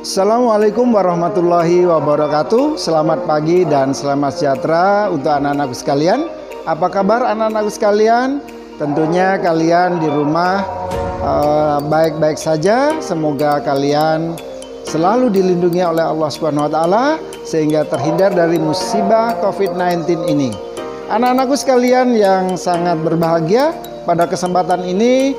Assalamualaikum warahmatullahi wabarakatuh. Selamat pagi dan selamat sejahtera untuk anak-anakku sekalian. Apa kabar anak-anakku sekalian? Tentunya kalian di rumah baik-baik saja. Semoga kalian selalu dilindungi oleh Allah Subhanahu wa taala sehingga terhindar dari musibah COVID-19 ini. Anak-anakku sekalian yang sangat berbahagia, pada kesempatan ini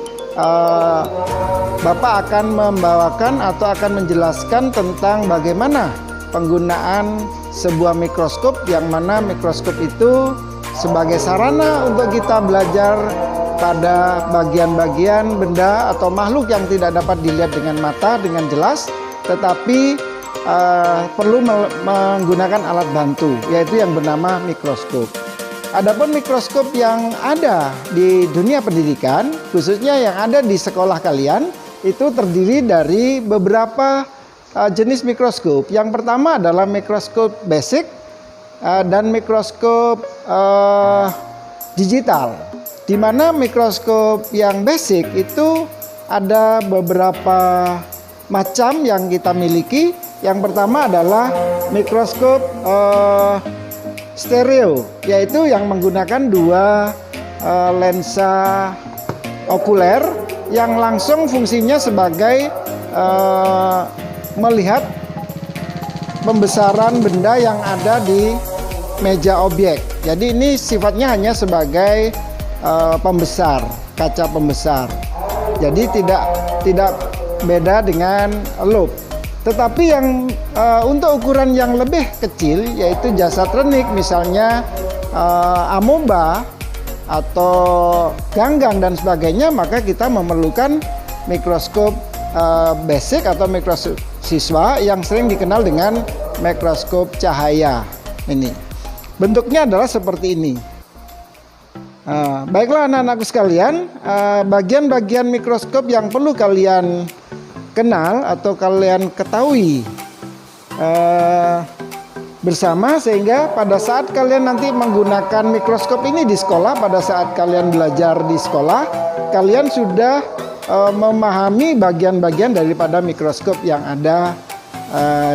Bapak akan membawakan atau akan menjelaskan tentang bagaimana penggunaan sebuah mikroskop, yang mana mikroskop itu sebagai sarana untuk kita belajar pada bagian-bagian benda atau makhluk yang tidak dapat dilihat dengan mata dengan jelas, tetapi perlu menggunakan alat bantu, yaitu yang bernama mikroskop. Adapun mikroskop yang ada di dunia pendidikan, khususnya yang ada di sekolah kalian, itu terdiri dari beberapa jenis mikroskop. Yang pertama adalah mikroskop basic dan mikroskop digital. Di mana mikroskop yang basic itu ada beberapa macam yang kita miliki. Yang pertama adalah mikroskop stereo, yaitu yang menggunakan dua lensa okuler yang langsung fungsinya sebagai melihat pembesaran benda yang ada di meja objek. Jadi ini sifatnya hanya sebagai pembesar, kaca pembesar. Jadi tidak beda dengan loupe. Tetapi yang untuk ukuran yang lebih kecil, yaitu jasad renik, misalnya amoeba atau ganggang dan sebagainya, maka kita memerlukan mikroskop basic atau mikroskop siswa yang sering dikenal dengan mikroskop cahaya. Ini bentuknya adalah seperti ini. Baiklah anak-anakku sekalian, bagian-bagian mikroskop yang perlu kalian kenal atau kalian ketahui bersama, sehingga pada saat kalian nanti menggunakan mikroskop ini di sekolah, pada saat kalian belajar di sekolah, kalian sudah memahami bagian-bagian daripada mikroskop yang ada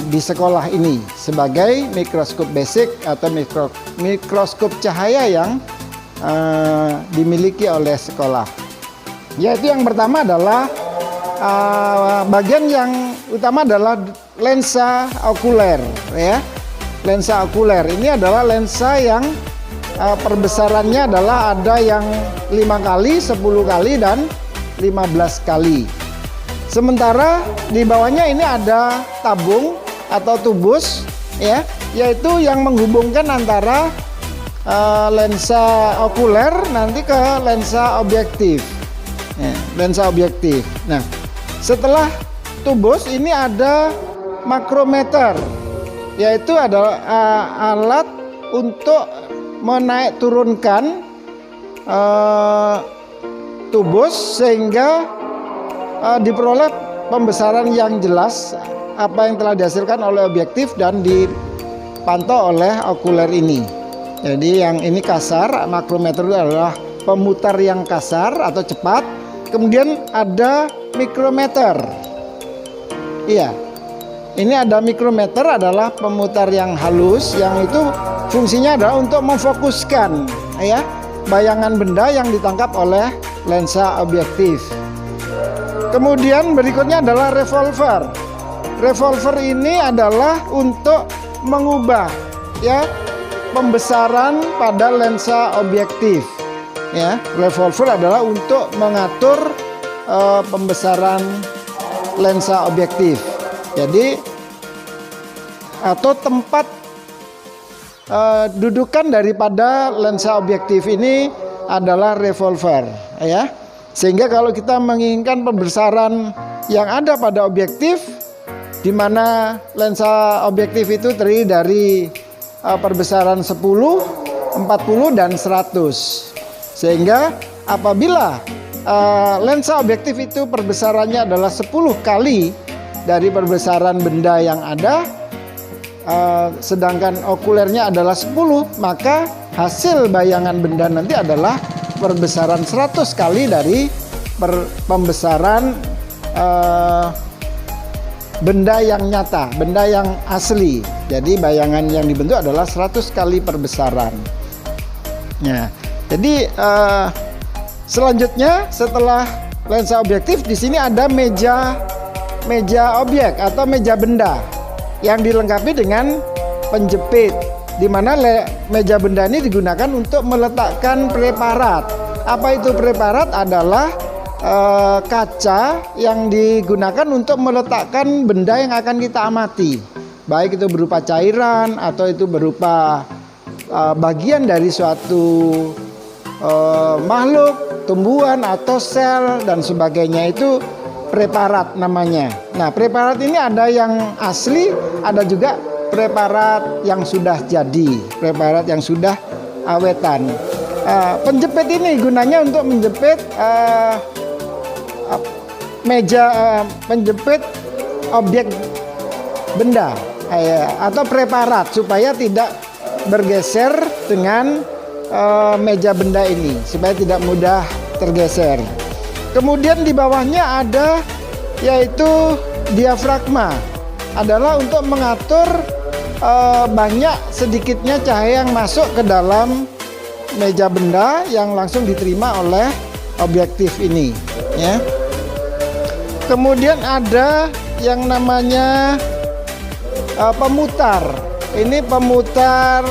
di sekolah ini sebagai mikroskop basic atau mikroskop cahaya yang dimiliki oleh sekolah. Yaitu yang pertama adalah bagian yang utama adalah lensa okuler, ya. Lensa okuler ini adalah lensa yang perbesarannya adalah ada yang 5 kali, 10 kali, dan 15 kali. Sementara di bawahnya ini ada tabung atau tubus, ya, yaitu yang menghubungkan antara lensa okuler nanti ke lensa objektif. Ya, lensa objektif. Nah, setelah tubus ini ada makrometer, yaitu adalah alat untuk menaik turunkan tubus sehingga diperoleh pembesaran yang jelas apa yang telah dihasilkan oleh objektif dan dipantau oleh okuler ini. Jadi yang ini kasar, makrometer itu adalah pemutar yang kasar atau cepat. Kemudian ada mikrometer. Iya. Ini ada mikrometer, adalah pemutar yang halus, yang itu fungsinya adalah untuk memfokuskan, ya, bayangan benda yang ditangkap oleh lensa objektif. Kemudian berikutnya adalah revolver. Revolver ini adalah untuk mengubah, ya, pembesaran pada lensa objektif. Ya, revolver adalah untuk mengatur pembesaran lensa objektif. Jadi atau tempat dudukan daripada lensa objektif ini adalah revolver, ya. Sehingga kalau kita menginginkan pembesaran yang ada pada objektif, di mana lensa objektif itu terdiri dari perbesaran 10, 40 dan 100. Sehingga apabila lensa objektif itu perbesarannya adalah 10 kali dari perbesaran benda yang ada, sedangkan okulernya adalah 10, maka hasil bayangan benda nanti adalah perbesaran 100 kali dari pembesaran benda yang nyata, benda yang asli. Jadi bayangan yang dibentuk adalah 100 kali perbesaran. Nah, jadi selanjutnya setelah lensa objektif, di sini ada meja objek atau meja benda yang dilengkapi dengan penjepit, di mana meja benda ini digunakan untuk meletakkan preparat. Apa itu preparat? Adalah kaca yang digunakan untuk meletakkan benda yang akan kita amati, baik itu berupa cairan atau itu berupa bagian dari suatu makhluk, tumbuhan atau sel dan sebagainya. Itu preparat namanya. Nah, preparat ini ada yang asli, ada juga preparat yang sudah jadi, preparat yang sudah awetan. Penjepit ini gunanya untuk menjepit penjepit objek benda atau preparat supaya tidak bergeser dengan meja benda ini, supaya tidak mudah tergeser. Kemudian di bawahnya ada yaitu diafragma, adalah untuk mengatur banyak sedikitnya cahaya yang masuk ke dalam meja benda yang langsung diterima oleh objektif ini, ya. Kemudian ada yang namanya pemutar. Ini pemutar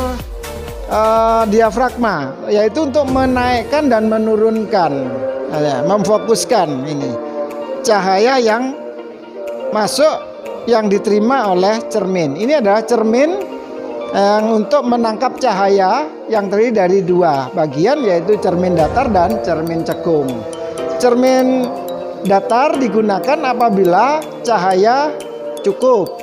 diafragma, yaitu untuk menaikkan dan menurunkan, memfokuskan ini cahaya yang masuk yang diterima oleh cermin. Ini adalah cermin yang untuk menangkap cahaya yang terdiri dari dua bagian, yaitu cermin datar dan cermin cekung. Cermin datar digunakan apabila cahaya cukup,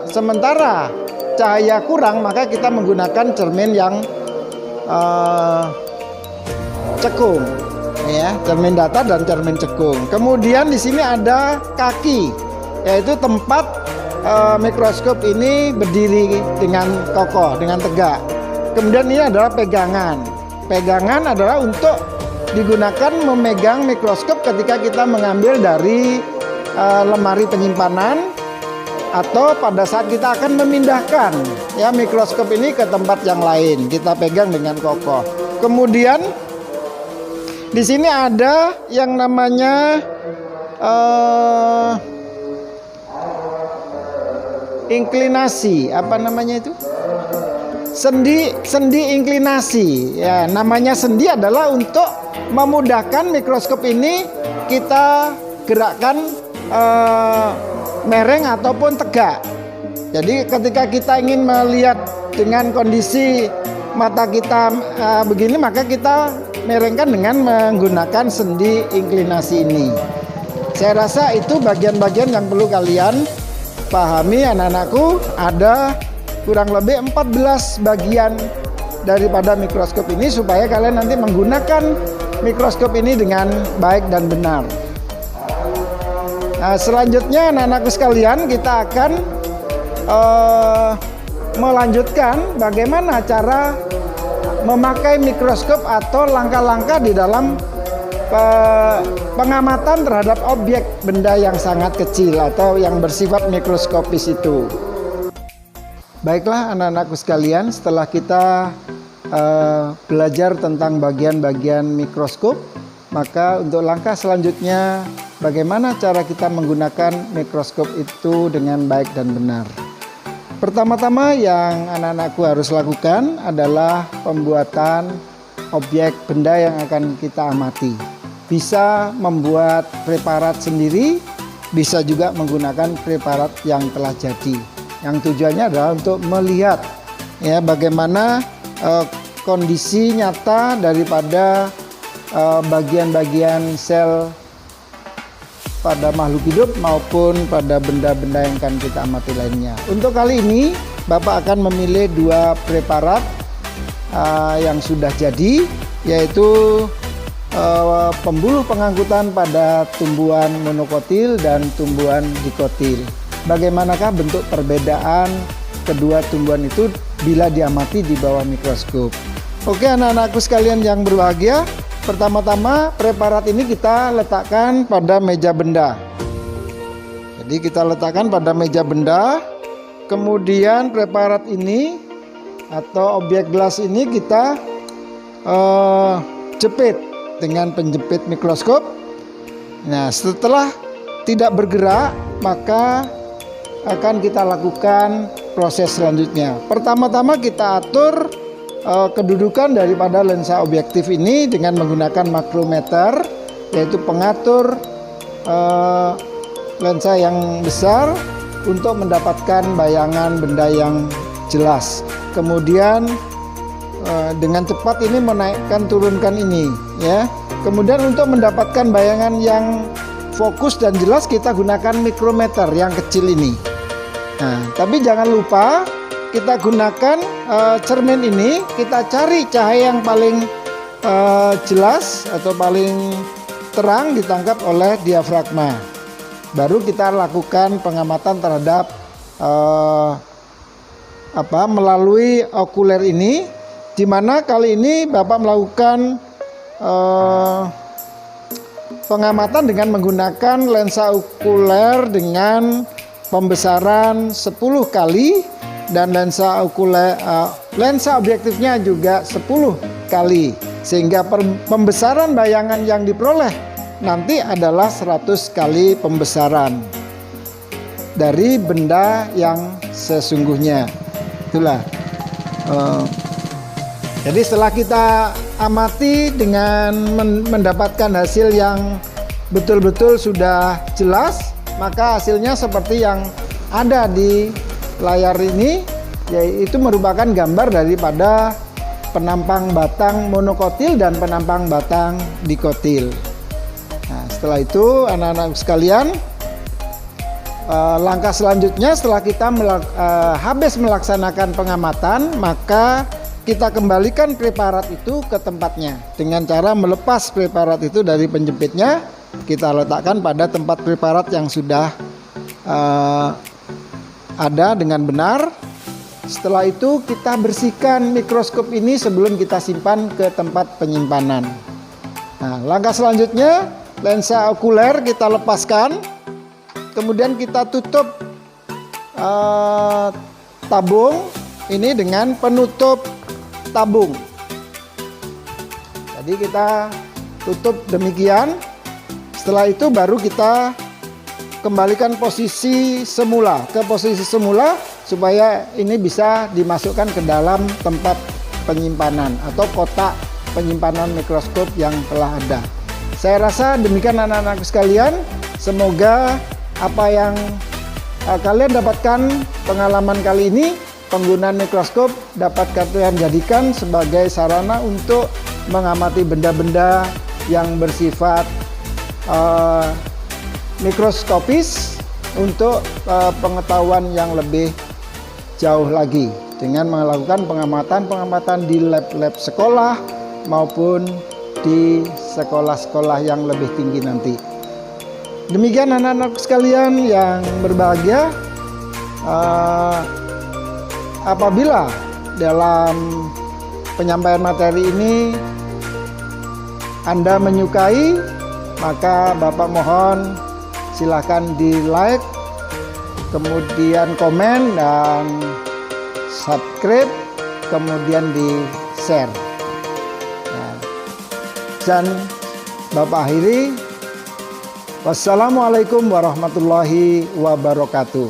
sementara cahaya kurang, maka kita menggunakan cermin yang cekung, ya, cermin datar dan cermin cekung. Kemudian di sini ada kaki, yaitu tempat mikroskop ini berdiri dengan kokoh, dengan tegak. Kemudian ini adalah pegangan. Pegangan adalah untuk digunakan memegang mikroskop ketika kita mengambil dari lemari penyimpanan atau pada saat kita akan memindahkan ya mikroskop ini ke tempat yang lain, kita pegang dengan kokoh. Kemudian di sini ada yang namanya inklinasi, apa namanya itu? Sendi inklinasi. Ya, namanya sendi adalah untuk memudahkan mikroskop ini kita gerakkan mereng ataupun tegak. Jadi ketika kita ingin melihat dengan kondisi mata kita begini, maka kita merengkan dengan menggunakan sendi inklinasi ini. Saya rasa itu bagian-bagian yang perlu kalian pahami, anak-anakku. Ada kurang lebih 14 bagian daripada mikroskop ini supaya kalian nanti menggunakan mikroskop ini dengan baik dan benar. Nah, selanjutnya anak-anakku sekalian, kita akan melanjutkan bagaimana cara memakai mikroskop atau langkah-langkah di dalam pengamatan terhadap objek benda yang sangat kecil atau yang bersifat mikroskopis itu. Baiklah anak-anakku sekalian, setelah kita belajar tentang bagian-bagian mikroskop, maka untuk langkah selanjutnya bagaimana cara kita menggunakan mikroskop itu dengan baik dan benar. Pertama-tama yang anak-anakku harus lakukan adalah pembuatan objek benda yang akan kita amati. Bisa membuat preparat sendiri, bisa juga menggunakan preparat yang telah jadi. Yang tujuannya adalah untuk melihat ya bagaimana kondisi nyata daripada bagian-bagian sel pada makhluk hidup maupun pada benda-benda yang akan kita amati lainnya. Untuk kali ini Bapak akan memilih dua preparat yang sudah jadi, yaitu pembuluh pengangkutan pada tumbuhan monokotil dan tumbuhan dikotil. Bagaimanakah bentuk perbedaan kedua tumbuhan itu bila diamati di bawah mikroskop? Oke anak-anakku sekalian yang berbahagia, pertama-tama preparat ini kita letakkan pada meja benda. Jadi kita letakkan pada meja benda, kemudian preparat ini atau objek gelas ini kita jepit dengan penjepit mikroskop. Nah, setelah tidak bergerak, maka akan kita lakukan proses selanjutnya. Pertama-tama kita atur kedudukan daripada lensa objektif ini dengan menggunakan makrometer, yaitu pengatur lensa yang besar untuk mendapatkan bayangan benda yang jelas. Kemudian dengan cepat ini menaikkan turunkan ini, ya. Kemudian untuk mendapatkan bayangan yang fokus dan jelas kita gunakan mikrometer yang kecil ini. Nah, tapi jangan lupa kita gunakan cermin ini, kita cari cahaya yang paling jelas atau paling terang ditangkap oleh diafragma. Baru kita lakukan pengamatan terhadap melalui okuler ini, di mana kali ini Bapak melakukan pengamatan dengan menggunakan lensa okuler dengan pembesaran 10 kali dan lensa objektifnya juga 10 kali, sehingga pembesaran bayangan yang diperoleh nanti adalah 100 kali pembesaran dari benda yang sesungguhnya. Itulah. Jadi setelah kita amati dengan mendapatkan hasil yang betul-betul sudah jelas, maka hasilnya seperti yang ada di layar ini, yaitu merupakan gambar daripada penampang batang monokotil dan penampang batang dikotil. Nah, setelah itu anak-anak sekalian, langkah selanjutnya setelah kita habis melaksanakan pengamatan, maka kita kembalikan preparat itu ke tempatnya dengan cara melepas preparat itu dari penjepitnya. Kita letakkan pada tempat preparat yang sudah ada dengan benar. Setelah itu kita bersihkan mikroskop ini sebelum kita simpan ke tempat penyimpanan. Nah, langkah selanjutnya lensa okuler kita lepaskan, kemudian kita tutup tabung ini dengan penutup tabung. Jadi kita tutup demikian. Setelah itu baru kita kembalikan posisi semula ke posisi semula supaya ini bisa dimasukkan ke dalam tempat penyimpanan atau kotak penyimpanan mikroskop yang telah ada. Saya rasa demikian anak-anak sekalian. Semoga apa yang kalian dapatkan pengalaman kali ini, penggunaan mikroskop dapat kalian jadikan sebagai sarana untuk mengamati benda-benda yang bersifat mikroskopis untuk pengetahuan yang lebih jauh lagi dengan melakukan pengamatan-pengamatan di lab-lab sekolah maupun di sekolah-sekolah yang lebih tinggi nanti. Demikian anak-anak sekalian yang berbahagia, apabila dalam penyampaian materi ini Anda menyukai, maka Bapak mohon silakan di like, kemudian komen dan subscribe, kemudian di share. Nah, dan Bapak akhiri, wassalamualaikum warahmatullahi wabarakatuh.